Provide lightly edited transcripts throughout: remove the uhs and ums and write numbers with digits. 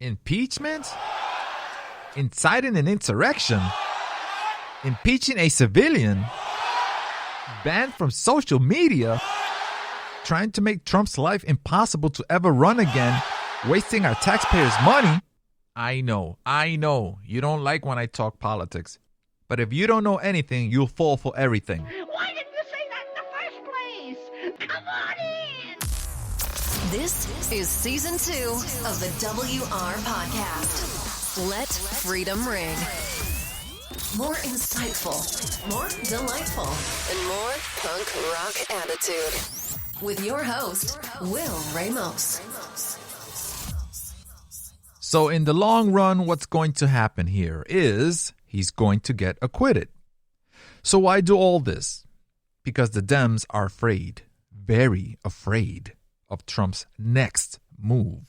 Impeachment? Inciting an insurrection? Impeaching a civilian? Banned from social media? Trying to make Trump's life impossible to ever run again? Wasting our taxpayers' money? I know. You don't like when I talk politics. But if you don't know anything, you'll fall for everything. Why didn't you say that in the first place? Come on in! This is season 2 of the WR podcast. Let freedom ring. More insightful, more delightful, and more punk rock attitude. With your host, Will Ramos. So in the long run, what's going to happen here is he's going to get acquitted. So why do all this? Because the Dems are afraid, very afraid of Trump's next move.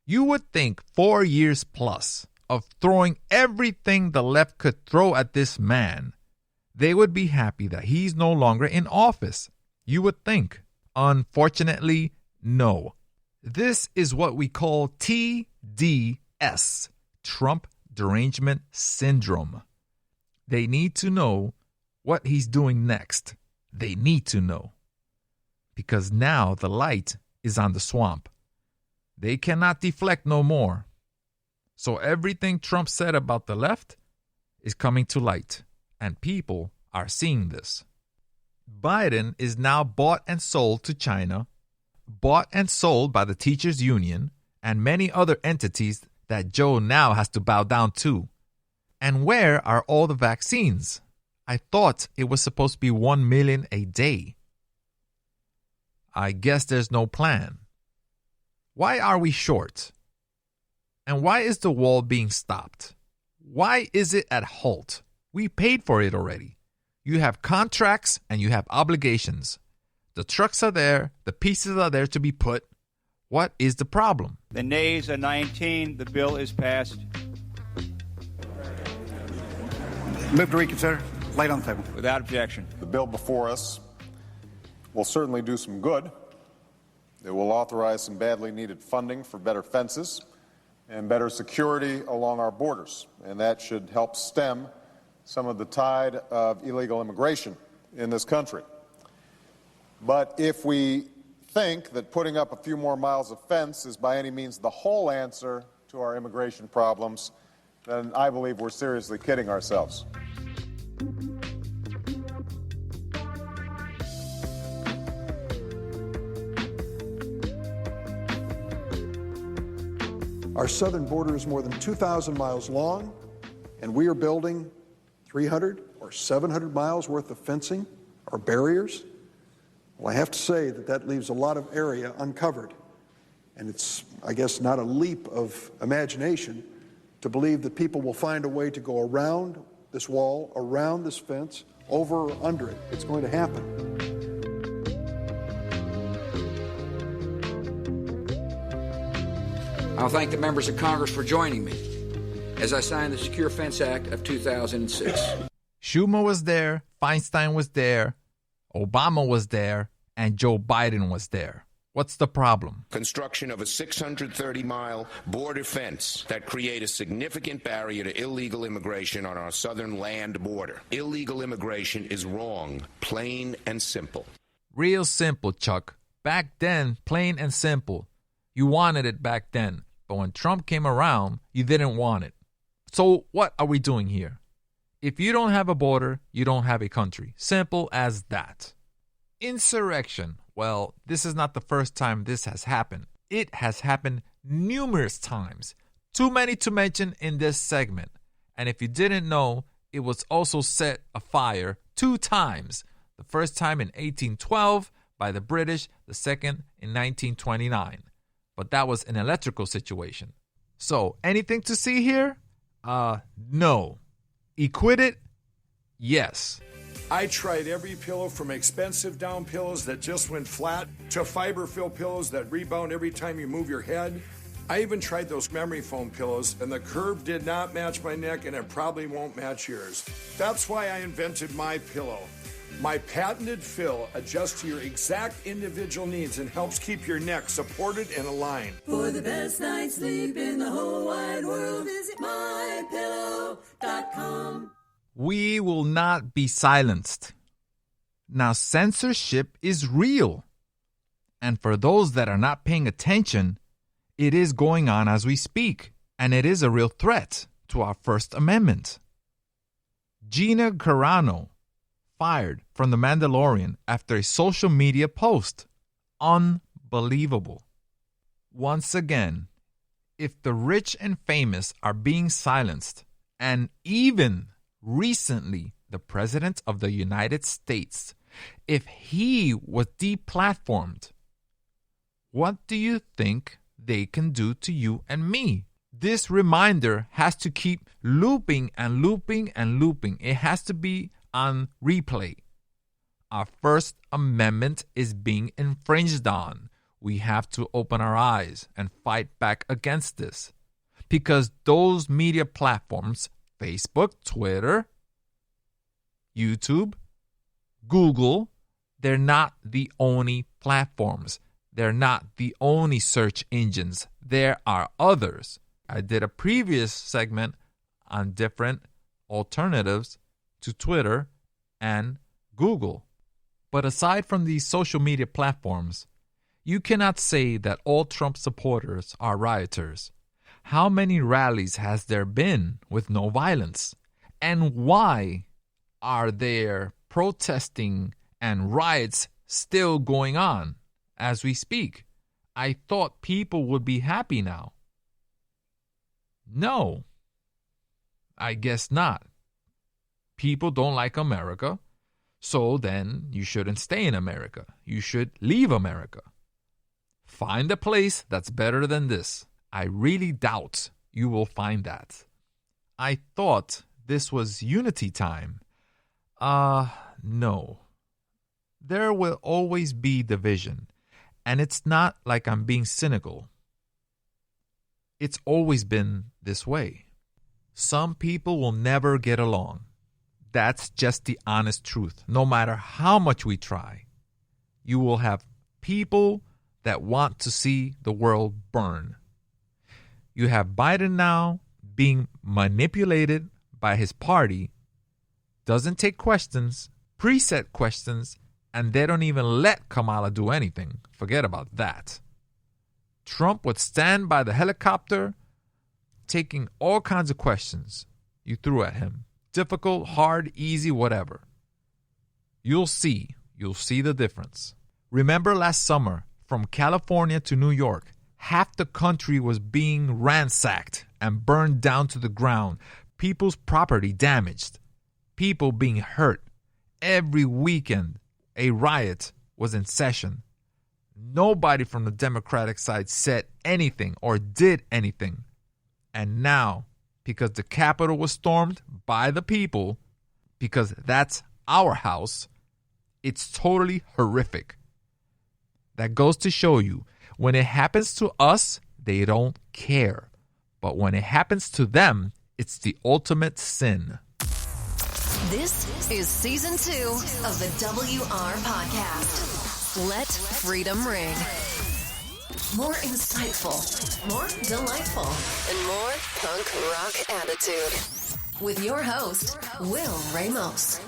You would think 4 years plus of throwing everything the left could throw at this man, they would be happy that he's no longer in office. You would think. Unfortunately, no. This is what we call TDS, Trump Derangement Syndrome. They need to know what he's doing next. They need to know. Because now the light is on the swamp. They cannot deflect no more. So everything Trump said about the left is coming to light. And people are seeing this. Biden is now bought and sold to China, bought and sold by the teachers union, and many other entities that Joe now has to bow down to. And where are all the vaccines? I thought it was supposed to be 1 million a day. I guess there's no plan. Why are we short? And why is the wall being stopped? Why is it at halt? We paid for it already. You have contracts and you have obligations. The trucks are there. The pieces are there to be put. What is the problem? The nays are 19. The bill is passed. Move to reconsider. Laid on the table. Without objection. The bill before us will certainly do some good. It will authorize some badly needed funding for better fences and better security along our borders. And that should help stem some of the tide of illegal immigration in this country. But if we think that putting up a few more miles of fence is by any means the whole answer to our immigration problems, then I believe we're seriously kidding ourselves. Our southern border is more than 2,000 miles long, and we are building 300 or 700 miles worth of fencing or barriers. Well, I have to say that leaves a lot of area uncovered. And it's, I guess, not a leap of imagination to believe that people will find a way to go around this wall, around this fence, over or under it. It's going to happen. I'll thank the members of Congress for joining me as I signed the Secure Fence Act of 2006. Schumer was there, Feinstein was there, Obama was there, and Joe Biden was there. What's the problem? Construction of a 630-mile border fence that create a significant barrier to illegal immigration on our southern land border. Illegal immigration is wrong, plain and simple. Real simple, Chuck. Back then, plain and simple. You wanted it back then. But when Trump came around, you didn't want it. So what are we doing here? If you don't have a border, you don't have a country. Simple as that. Insurrection. Well, this is not the first time this has happened. It has happened numerous times. Too many to mention in this segment. And if you didn't know, it was also set afire 2 times. The first time in 1812 by the British, the second in 1929. But that was an electrical situation. So, anything to see here? No. Acquitted? Yes. I tried every pillow from expensive down pillows that just went flat to fiber-filled pillows that rebound every time you move your head. I even tried those memory foam pillows, and the curve did not match my neck, and it probably won't match yours. That's why I invented My Pillow. My patented fill adjusts to your exact individual needs and helps keep your neck supported and aligned. For the best night's sleep in the whole wide world, visit mypillow.com. We will not be silenced. Now, censorship is real. And for those that are not paying attention, it is going on as we speak. And it is a real threat to our First Amendment. Gina Carano fired from The Mandalorian after a social media post. Unbelievable. Once again, if the rich and famous are being silenced, and even recently the President of the United States, if he was deplatformed, what do you think they can do to you and me? This reminder has to keep looping and looping and looping. It has to be on replay. Our First Amendment is being infringed on. We have to open our eyes and fight back against this. Because those media platforms, Facebook, Twitter, YouTube, Google, they're not the only platforms. They're not the only search engines. There are others. I did a previous segment on different alternatives to Twitter and Google. But aside from these social media platforms, you cannot say that all Trump supporters are rioters. How many rallies has there been with no violence? And why are there protesting and riots still going on as we speak? I thought people would be happy now. No, I guess not. People don't like America, so then you shouldn't stay in America. You should leave America. Find a place that's better than this. I really doubt you will find that. I thought this was unity time. No. There will always be division, and it's not like I'm being cynical. It's always been this way. Some people will never get along. That's just the honest truth. No matter how much we try, you will have people that want to see the world burn. You have Biden now being manipulated by his party, doesn't take questions, preset questions, and they don't even let Kamala do anything. Forget about that. Trump would stand by the helicopter, taking all kinds of questions you threw at him. Difficult, hard, easy, whatever. You'll see the difference. Remember last summer, from California to New York, half the country was being ransacked and burned down to the ground. People's property damaged. People being hurt. Every weekend, a riot was in session. Nobody from the Democratic side said anything or did anything. And now, because the Capitol was stormed by the people, because that's our house, it's totally horrific. That goes to show you, when it happens to us, they don't care. But when it happens to them, it's the ultimate sin. This is Season 2 of the WR Podcast. Let freedom ring. More insightful, more delightful, and more punk rock attitude. With your host, Will Ramos.